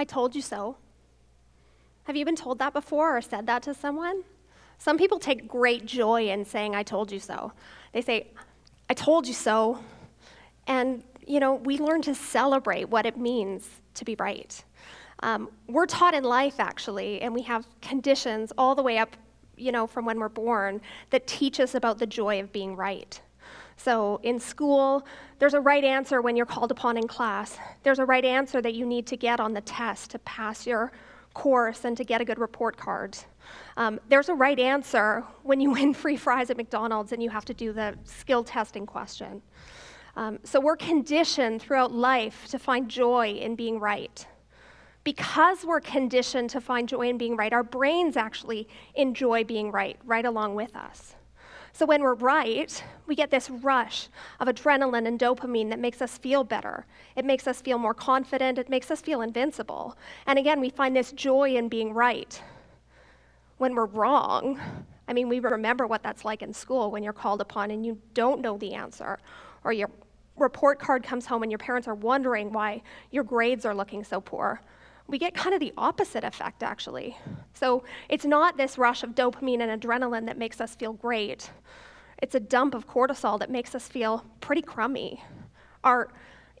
I told you so. Have you been told that before or said that to someone? Some people take great joy in saying, I told you so. They say, I told you so. And, we learn to celebrate what it means to be right. We're taught in life, actually, and we have conditions all the way up, from when we're born that teach us about the joy of being right. So in school, there's a right answer when you're called upon in class. There's a right answer that you need to get on the test to pass your course and to get a good report card. There's a right answer when you win free fries at McDonald's and you have to do the skill testing question. So we're conditioned throughout life to find joy in being right. Because we're conditioned to find joy in being right, our brains actually enjoy being right along with us. So when we're right, we get this rush of adrenaline and dopamine that makes us feel better. It makes us feel more confident. It makes us feel invincible. And again, we find this joy in being right. When we're wrong, we remember what that's like in school when you're called upon and you don't know the answer, or your report card comes home and your parents are wondering why your grades are looking so poor. We get kind of the opposite effect, actually. So it's not this rush of dopamine and adrenaline that makes us feel great. It's a dump of cortisol that makes us feel pretty crummy. Our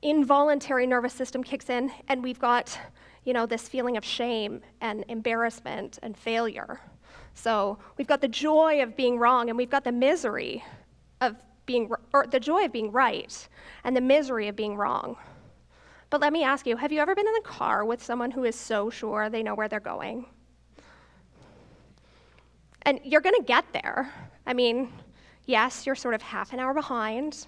involuntary nervous system kicks in, and we've got, this feeling of shame and embarrassment and failure. So we've got the joy of being wrong, and we've got the misery of the joy of being right, and the misery of being wrong. But let me ask you, have you ever been in a car with someone who is so sure they know where they're going? And you're going to get there. Yes, you're sort of half an hour behind.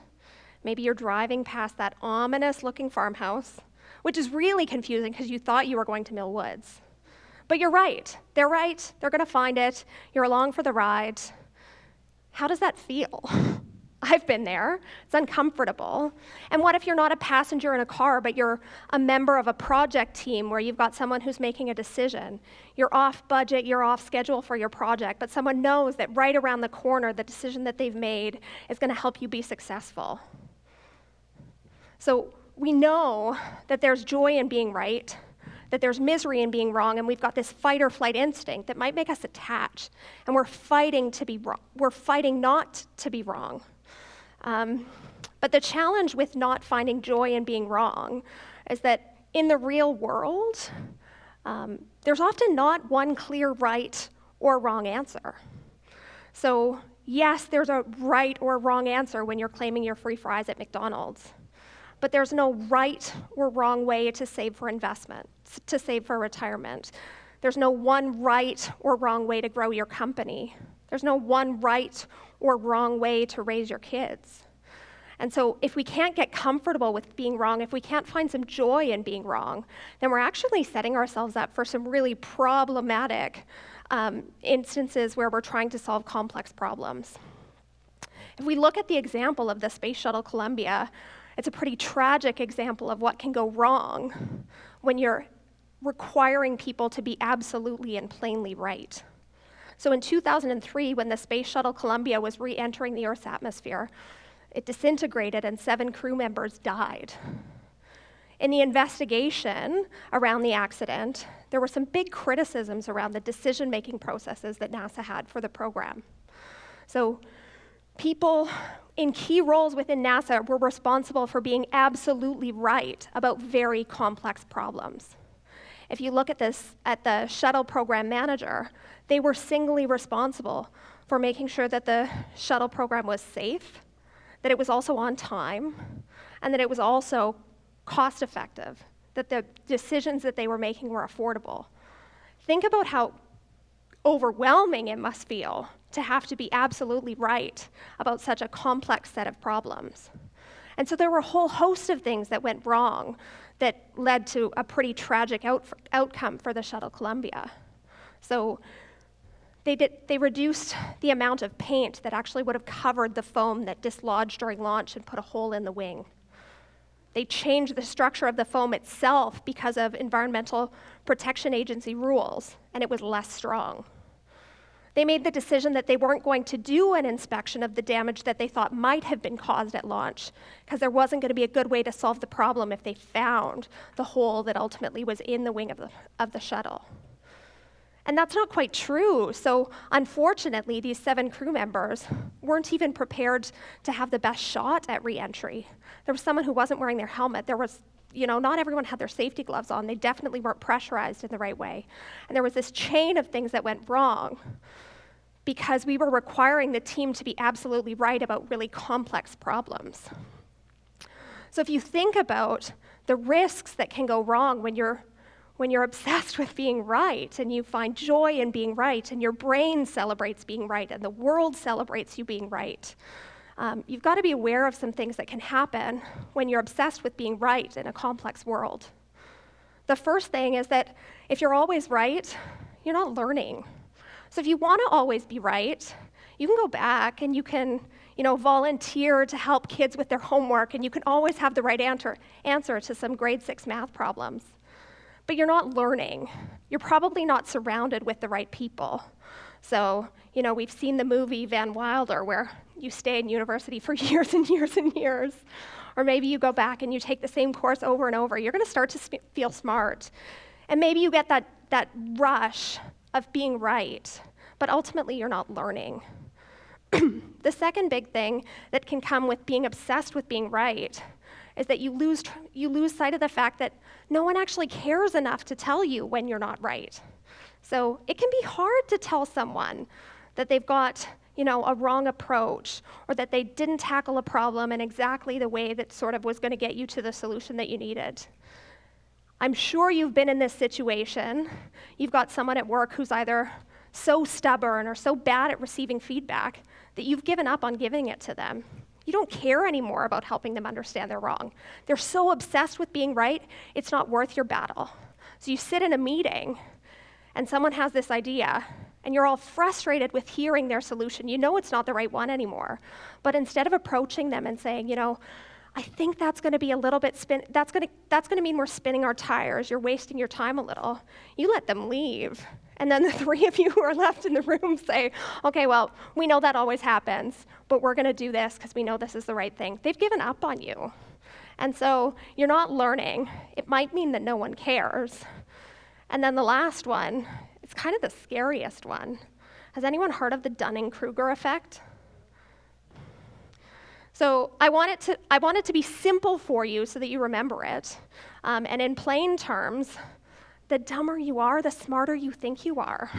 Maybe you're driving past that ominous-looking farmhouse, which is really confusing because you thought you were going to Mill Woods. But you're right. They're right. They're going to find it. You're along for the ride. How does that feel? I've been there. It's uncomfortable. And what if you're not a passenger in a car, but you're a member of a project team where you've got someone who's making a decision? You're off budget, you're off schedule for your project, but someone knows that right around the corner, the decision that they've made is going to help you be successful. So we know that there's joy in being right, that there's misery in being wrong, and we've got this fight or flight instinct that might make us attach, and we're fighting to be wrong. We're fighting not to be wrong. But the challenge with not finding joy in being wrong is that in the real world, there's often not one clear right or wrong answer. So yes, there's a right or wrong answer when you're claiming your free fries at McDonald's, but there's no right or wrong way to save for investment, to save for retirement. There's no one right or wrong way to grow your company. There's no one right or wrong way to raise your kids. And so if we can't get comfortable with being wrong, if we can't find some joy in being wrong, then we're actually setting ourselves up for some really problematic instances where we're trying to solve complex problems. If we look at the example of the Space Shuttle Columbia, it's a pretty tragic example of what can go wrong when you're requiring people to be absolutely and plainly right. So in 2003, when the Space Shuttle Columbia was re-entering the Earth's atmosphere, it disintegrated and 7 crew members died. In the investigation around the accident, there were some big criticisms around the decision-making processes that NASA had for the program. So people in key roles within NASA were responsible for being absolutely right about very complex problems. If you look at the shuttle program manager, they were singly responsible for making sure that the shuttle program was safe, that it was also on time, and that it was also cost-effective, that the decisions that they were making were affordable. Think about how overwhelming it must feel to have to be absolutely right about such a complex set of problems. And so there were a whole host of things that went wrong that led to a pretty tragic outcome for the Shuttle Columbia. So they reduced the amount of paint that actually would have covered the foam that dislodged during launch and put a hole in the wing. They changed the structure of the foam itself because of Environmental Protection Agency rules, and it was less strong. They made the decision that they weren't going to do an inspection of the damage that they thought might have been caused at launch, because there wasn't going to be a good way to solve the problem if they found the hole that ultimately was in the wing of the shuttle. And that's not quite true. So unfortunately, these 7 crew members weren't even prepared to have the best shot at re-entry. There was someone who wasn't wearing their helmet. There was, not everyone had their safety gloves on. They definitely weren't pressurized in the right way. And there was this chain of things that went wrong because we were requiring the team to be absolutely right about really complex problems. So if you think about the risks that can go wrong when you're obsessed with being right and you find joy in being right and your brain celebrates being right and the world celebrates you being right, you've got to be aware of some things that can happen when you're obsessed with being right in a complex world. The first thing is that if you're always right, you're not learning. So if you want to always be right, you can go back and you can volunteer to help kids with their homework, and you can always have the right answer to some grade 6 math problems. But you're not learning. You're probably not surrounded with the right people. So, we've seen the movie Van Wilder, where you stay in university for years and years and years. Or maybe you go back and you take the same course over and over. You're going to start to feel smart. And maybe you get that rush of being right, but ultimately you're not learning. The second big thing that can come with being obsessed with being right is that you lose sight of the fact that no one actually cares enough to tell you when you're not right. So it can be hard to tell someone that they've got, a wrong approach, or that they didn't tackle a problem in exactly the way that sort of was going to get you to the solution that you needed. I'm sure you've been in this situation. You've got someone at work who's either so stubborn or so bad at receiving feedback that you've given up on giving it to them. You don't care anymore about helping them understand they're wrong. They're so obsessed with being right, it's not worth your battle. So you sit in a meeting, and someone has this idea, and you're all frustrated with hearing their solution. You know it's not the right one anymore. But instead of approaching them and saying, I think that's going to be a little bit that's going to mean we're spinning our tires, you're wasting your time a little, you let them leave. And then the 3 of you who are left in the room say, okay, well, we know that always happens, but we're going to do this because we know this is the right thing. They've given up on you. And so you're not learning. It might mean that no one cares. And then the last one, it's kind of the scariest one. Has anyone heard of the Dunning-Kruger Effect? So I want it to be simple for you so that you remember it. And in plain terms, the dumber you are, the smarter you think you are.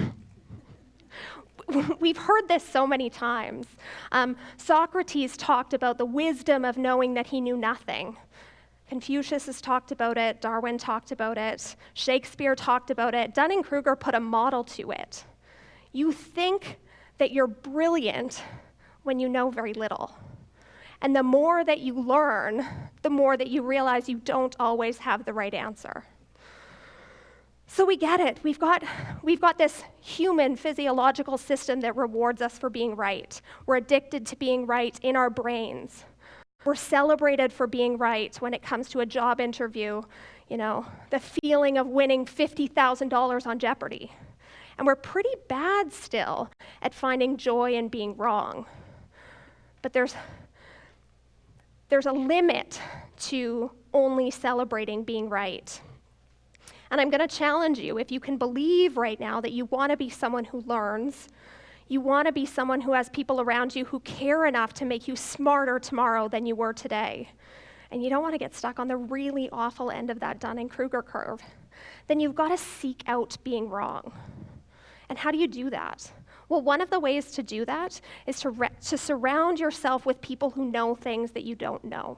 We've heard this so many times. Socrates talked about the wisdom of knowing that he knew nothing. Confucius has talked about it, Darwin talked about it, Shakespeare talked about it, Dunning-Kruger put a model to it. You think that you're brilliant when you know very little. And the more that you learn, the more that you realize you don't always have the right answer. So we get it. We've got this human physiological system that rewards us for being right. We're addicted to being right in our brains. We're celebrated for being right when it comes to a job interview, the feeling of winning $50,000 on Jeopardy. And we're pretty bad still at finding joy in being wrong. But there's a limit to only celebrating being right. And I'm going to challenge you, if you can believe right now that you want to be someone who learns, you want to be someone who has people around you who care enough to make you smarter tomorrow than you were today, and you don't want to get stuck on the really awful end of that Dunning-Kruger curve, then you've got to seek out being wrong. And how do you do that? Well, one of the ways to do that is to surround yourself with people who know things that you don't know.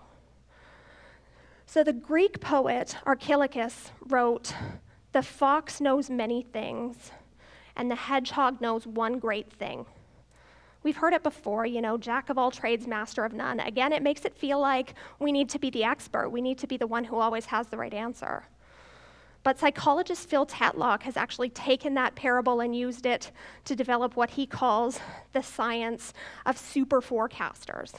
So the Greek poet Archilochus wrote, "The fox knows many things, and the hedgehog knows one great thing." We've heard it before, jack of all trades, master of none. Again, it makes it feel like we need to be the expert. We need to be the one who always has the right answer. But psychologist Phil Tetlock has actually taken that parable and used it to develop what he calls the science of super forecasters.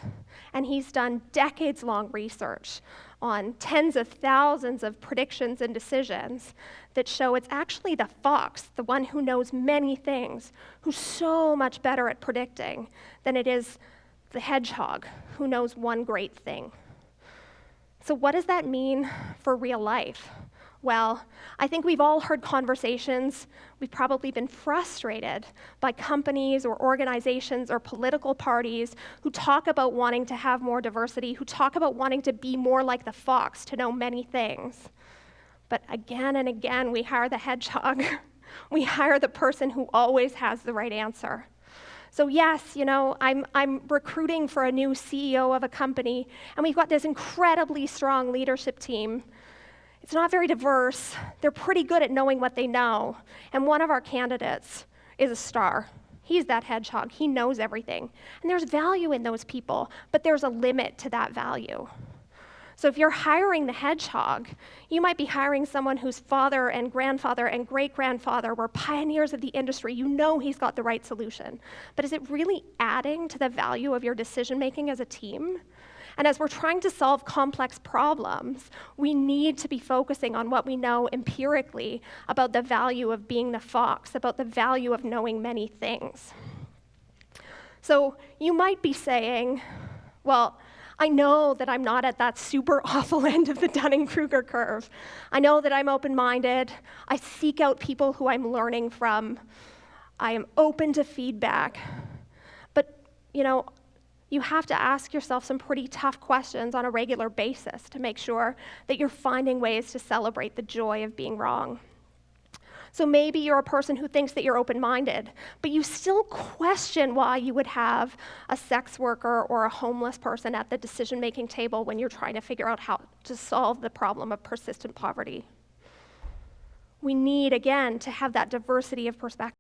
And he's done decades-long research on tens of thousands of predictions and decisions that show it's actually the fox, the one who knows many things, who's so much better at predicting than it is the hedgehog, who knows one great thing. So what does that mean for real life? Well, I think we've all heard conversations, we've probably been frustrated by companies or organizations or political parties who talk about wanting to have more diversity, who talk about wanting to be more like the fox, to know many things. But again and again, we hire the hedgehog. We hire the person who always has the right answer. So yes, I'm recruiting for a new CEO of a company, and we've got this incredibly strong leadership team. It's not very diverse. They're pretty good at knowing what they know. And one of our candidates is a star. He's that hedgehog. He knows everything. And there's value in those people, but there's a limit to that value. So if you're hiring the hedgehog, you might be hiring someone whose father and grandfather and great-grandfather were pioneers of the industry. You know he's got the right solution. But is it really adding to the value of your decision-making as a team? And as we're trying to solve complex problems, we need to be focusing on what we know empirically about the value of being the fox, about the value of knowing many things. So you might be saying, well, I know that I'm not at that super awful end of the Dunning-Kruger curve. I know that I'm open-minded. I seek out people who I'm learning from. I am open to feedback. But, you have to ask yourself some pretty tough questions on a regular basis to make sure that you're finding ways to celebrate the joy of being wrong. So maybe you're a person who thinks that you're open-minded, but you still question why you would have a sex worker or a homeless person at the decision-making table when you're trying to figure out how to solve the problem of persistent poverty. We need, again, to have that diversity of perspective.